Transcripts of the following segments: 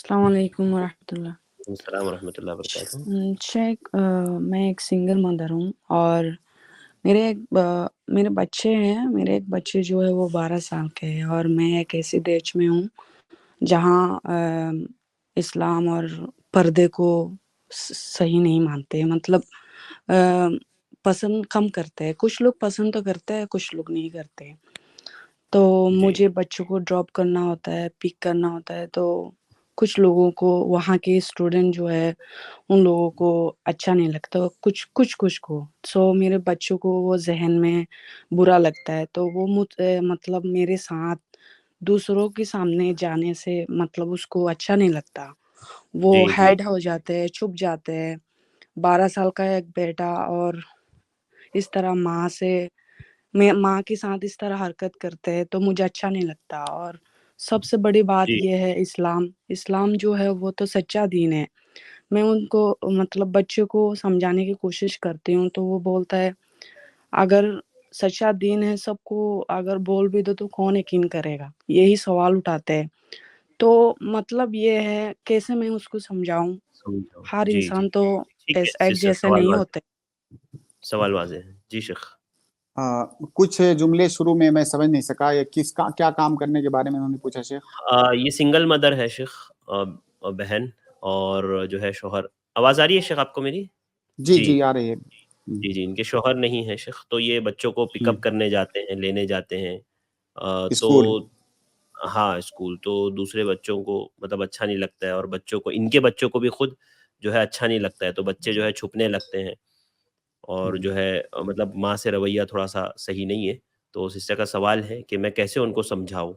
अस्सलाम वालेकुम वरहमतुल्लाह। अस्सलाम वरहमतुल्लाह वबरकातुहू। शेख, मैं एक सिंगल मदर हूँ और मेरे बच्चे हैं। मेरे एक बच्चे जो है वो 12 साल के हैं और मैं एक ऐसे देश में हूँ जहाँ इस्लाम और पर्दे को सही नहीं मानते। मतलब पसंद कम करते हैं। कुछ लोग पसंद तो करते हैं, कुछ लोग नहीं करते। तो जी, मुझे बच्चों को ड्रॉप करना होता है, पिक करना होता है, तो कुछ लोगों को, वहाँ के स्टूडेंट जो है उन लोगों को अच्छा नहीं लगता, कुछ को। सो मेरे बच्चों को वो ज़हन में बुरा लगता है, तो वो मतलब मेरे साथ दूसरों के सामने जाने से मतलब उसको अच्छा नहीं लगता। वो जी, जी, हाइड हो जाते हैं, छुप जाते हैं। 12 साल का एक बेटा और इस तरह माँ के साथ इस तरह हरकत करते हैं, तो मुझे अच्छा नहीं लगता। और सबसे बड़ी बात जी, ये है इस्लाम जो है वो तो सच्चा दीन है। मैं उनको मतलब बच्चे को समझाने की कोशिश करती हूँ, तो वो बोलता है अगर सच्चा दीन है, सबको अगर बोल भी दो तो कौन यकीन करेगा? यही सवाल उठाते हैं। तो मतलब ये है, कैसे मैं उसको समझाऊँ? समझा। हर जी, जी। इंसान तो ठीक है, एक सिस्टर जैसे नहीं होते। सवाल वाज़िह है। जी शेख। कुछ जुमले शुरू में मैं समझ नहीं सका, ये किसका क्या काम करने के बारे में उन्होंने पूछा शेख? ये सिंगल मदर है शेख, बहन और जो है शौहर। आवाज़ आ रही है शेख आपको मेरी? जी जी। जी आ रही है। जी, जी, इनके शौहर नहीं हैं शेख, तो ये बच्चों को पिकअप करने जाते हैं, लेने जाते हैं। स्कूल। तो हाँ, स्कूल तो दूसरे बच्चों को मतलब अच्छा नहीं लगता है और बच्चों को, इनके बच्चों को भी खुद जो है अच्छा नहीं लगता है, तो बच्चे जो है छुपने लगते हैं और जो है मतलब माँ से रवैया थोड़ा-सा सही नहीं है। तो सिस्टर का सवाल है कि मैं कैसे उनको समझाऊँ?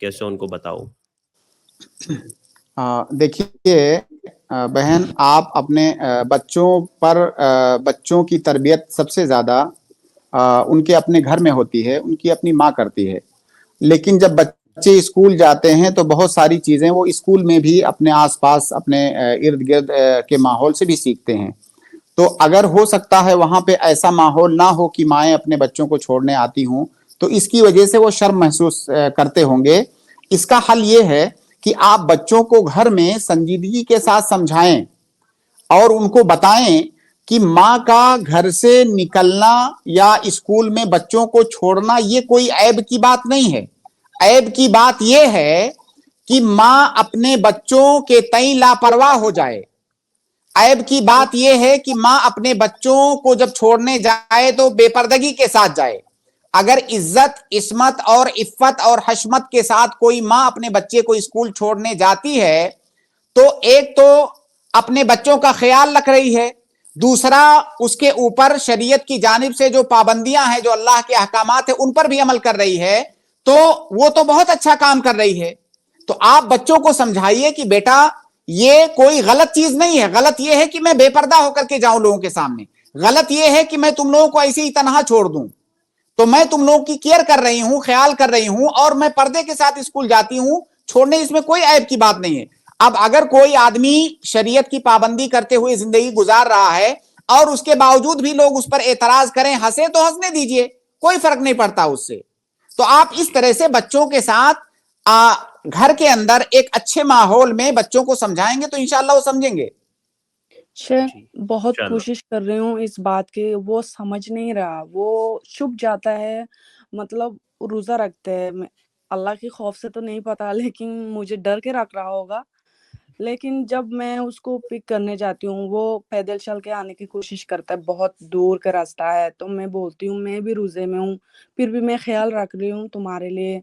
कैसे उनको बताऊँ? देखिए बहन, आप अपने बच्चों पर बच्चों की तरबियत सबसे ज्यादा उनके अपने घर में होती है, उनकी अपनी माँ करती है। लेकिन जब बच्चे स्कूल जाते हैं तो बहुत सारी चीजें वो स्कूल में भी अपने आसपास, अपने इर्द गिर्द के माहौल से भी सीखते हैं। तो अगर हो सकता है वहां पे ऐसा माहौल ना हो कि माएँ अपने बच्चों को छोड़ने आती हों, तो इसकी वजह से वो शर्म महसूस करते होंगे। इसका हल ये है कि आप बच्चों को घर में संजीदगी के साथ समझाएं और उनको बताएं कि माँ का घर से निकलना या स्कूल में बच्चों को छोड़ना ये कोई ऐब की बात नहीं है। ऐब की बात यह है कि माँ अपने बच्चों के तई लापरवाह हो जाए। ऐब की बात यह है कि माँ अपने बच्चों को जब छोड़ने जाए तो बेपर्दगी के साथ जाए। अगर इज्जत, इस्मत और इफ्फत और हशमत के साथ कोई माँ अपने बच्चे को स्कूल छोड़ने जाती है, तो एक तो अपने बच्चों का ख्याल रख रही है, दूसरा उसके ऊपर शरीयत की जानिब से जो पाबंदियां हैं, जो अल्लाह के अहकामात है, उन पर भी अमल कर रही है। तो वो तो बहुत अच्छा काम कर रही है। तो आप बच्चों को समझाइए कि बेटा ये कोई गलत चीज नहीं है। गलत ये है कि मैं बेपर्दा होकर के जाऊं लोगों के सामने। गलत ये है कि मैं तुम लोगों को ऐसे ही तनहा छोड़ दूं। तो मैं तुम लोगों की केयर कर रही हूं, ख्याल कर रही हूं और मैं पर्दे के साथ स्कूल जाती हूं। छोड़ने इसमें कोई ऐब की बात नहीं है। अब अगर कोई आदमी शरीयत की पाबंदी करते हुए जिंदगी गुजार रहा है और उसके बावजूद भी लोग उस पर एतराज करें, हंसे तो हंसने दीजिए, कोई फर्क नहीं पड़ता उससे। तो आप इस तरह से बच्चों के साथ घर के अंदर एक अच्छे माहौल में बच्चों को समझाएंगे तो इंशाल्लाह वो समझेंगे। शेख, जी, बहुत इंशाअल्लाह। कोशिश कर रही हूँ इस बात की, वो समझ नहीं रहा, वो चुप जाता है। मतलब रोज़ा रखते हैं, मैं अल्लाह के खौफ से तो नहीं पता, लेकिन मुझे डर के रख रहा होगा। लेकिन जब मैं उसको पिक करने जाती हूँ, वो पैदल चल के आने की कोशिश करता है, बहुत दूर का रास्ता है, तो मैं बोलती हूँ मैं भी रोज़े में हूँ, फिर भी मैं ख़्याल रख रही हूँ तुम्हारे लिए,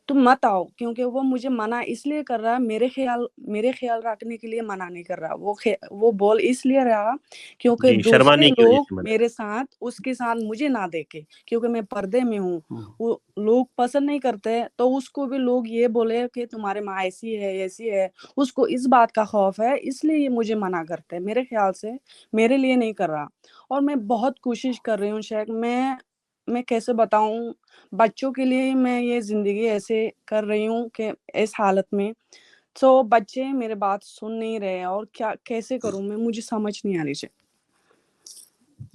तुम मत आओ। क्योंकि वो मुझे मना इसलिए कर रहा है, मेरे ख्याल रखने के लिए मना नहीं कर रहा। वो बोल इसलिए रहा क्योंकि जी, दूसरे शर्माने की वजह लोग से मना। मेरे साथ उसके साथ मुझे ना देखे, क्योंकि मैं पर्दे में हूँ। वो लोग पसंद नहीं करते, तो उसको भी लोग ये बोले कि तुम्हारे माँ ऐसी है, ऐसी है। उसको इस बात का खौफ है, इसलिए ये मुझे मना करते हैं। मेरे ख्याल से मेरे लिए नहीं कर रहा। और मैं बहुत कोशिश कर रही हूँ शेख, मैं कैसे बताऊँ? बच्चों के लिए मैं ये ज़िंदगी ऐसे कर रही हूँ कि इस हालत में, तो बच्चे मेरे बात सुन नहीं रहे हैं और क्या कैसे करूँ मैं? मुझे समझ नहीं आ रही है।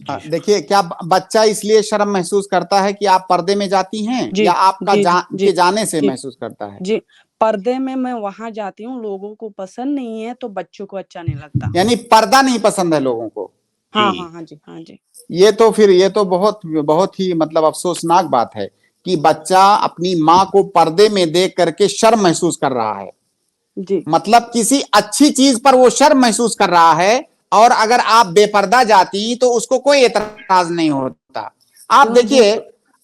जी शेख। देखिए, क्या बच्चा इसलिए शर्म महसूस करता है कि आप पर्दे में जाती हैं जी, या आपका जी, जी, जी, के जाने से जी, महसूस करता है? जी। पर्दे में मैं वहां जाती हूँ, लोगों को पसंद नहीं है तो बच्चों को अच्छा नहीं लगता। यानी पर्दा नहीं पसंद है लोगों को। हाँ जी हाँ हाँ जी, हाँ जी। ये तो बहुत बहुत ही मतलब अफसोसनाक बात है कि बच्चा अपनी माँ को पर्दे में देख करके शर्म महसूस कर रहा है। जी मतलब किसी अच्छी चीज पर वो शर्म महसूस कर रहा है, और अगर आप बेपर्दा जाती तो उसको कोई एतराज नहीं होता। आप वो देखिए,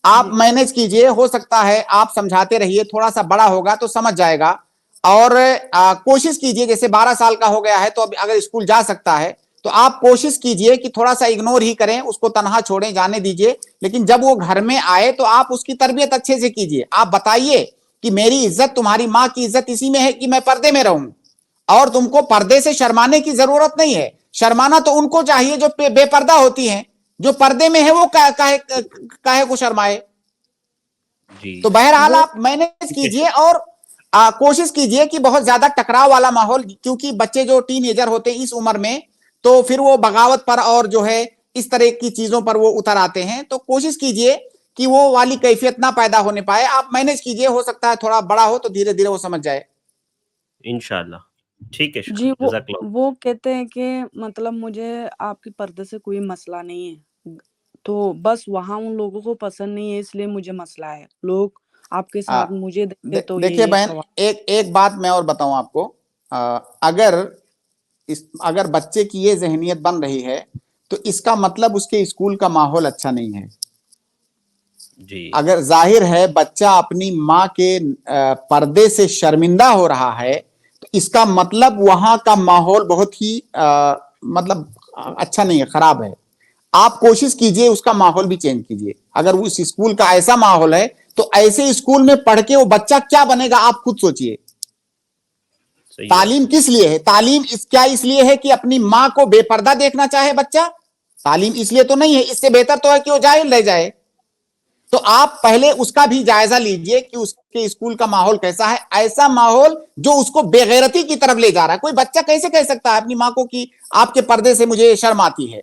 आप जी मैनेज कीजिए, हो सकता है आप समझाते रहिए, थोड़ा सा बड़ा होगा तो समझ जाएगा। और कोशिश कीजिए, जैसे 12 साल का हो गया है तो अब अगर स्कूल जा सकता है तो आप कोशिश कीजिए कि थोड़ा सा इग्नोर ही करें, उसको तनहा छोड़ें, जाने दीजिए। लेकिन जब वो घर में आए तो आप उसकी तरबियत अच्छे से कीजिए। आप बताइए कि मेरी इज्जत, तुम्हारी माँ की इज्जत इसी में है कि मैं पर्दे में रहूं, और तुमको पर्दे से शर्माने की जरूरत नहीं है। शर्माना तो उनको चाहिए जो बेपर्दा होती हैं, जो पर्दे में है वो काहे को शर्माए। जी तो बहरहाल वो आप मैनेज ठीक है। कीजिए, और कोशिश कीजिए कि बहुत ज्यादा टकराव वाला माहौल, क्योंकि बच्चे जो टीनेजर होते हैं इस उम्र में, तो फिर वो बगावत पर और जो है इस तरह की चीजों पर वो उतर आते हैं। तो कोशिश कीजिए कि वो वाली कैफियत ना पैदा होने पाए। आप मैनेज कीजिए, हो सकता है थोड़ा बड़ा हो तो धीरे धीरे वो समझ जाए। इंशाल्लाह। ठीक है, जी जज़ाकल्लाह। वो कहते हैं कि मतलब मुझे आपके पर्दे से कोई मसला नहीं है, तो बस वहां उन लोगों को पसंद नहीं है इसलिए मुझे मसला है। लोग आपके साथ मुझे देखे तो देखिए यही बहन, सवाल। एक एक बात मैं और बताऊं आपको। अगर अगर बच्चे की ये जहनीत बन रही है तो इसका मतलब उसके स्कूल का माहौल अच्छा नहीं है। जी, अगर जाहिर है बच्चा अपनी माँ के पर्दे से शर्मिंदा हो रहा है तो इसका मतलब वहां का माहौल बहुत ही मतलब अच्छा नहीं है, खराब है। आप कोशिश कीजिए उसका माहौल भी चेंज कीजिए। अगर उस स्कूल का ऐसा माहौल है तो ऐसे स्कूल में पढ़ के वो बच्चा क्या बनेगा, आप खुद सोचिए। सही बात तालीम है। किस लिए है? तालीम क्या इसलिए है कि अपनी माँ को बेपर्दा देखना चाहे बच्चा? तालीम इसलिए तो नहीं है। इससे बेहतर तो है कि वो जाहिल रह जाए। तो आप पहले उसका भी जायजा लीजिए कि उसके स्कूल का माहौल कैसा है। ऐसा माहौल जो उसको बेगैरती की तरफ ले जा रहा है। कोई बच्चा कैसे कह सकता है अपनी माँ को कि आपके पर्दे से मुझे शर्म आती है?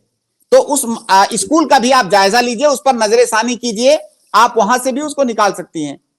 तो उस स्कूल का भी आप जायजा लीजिए, उस पर नजर सानी कीजिए। आप वहां से भी उसको निकाल सकती हैं।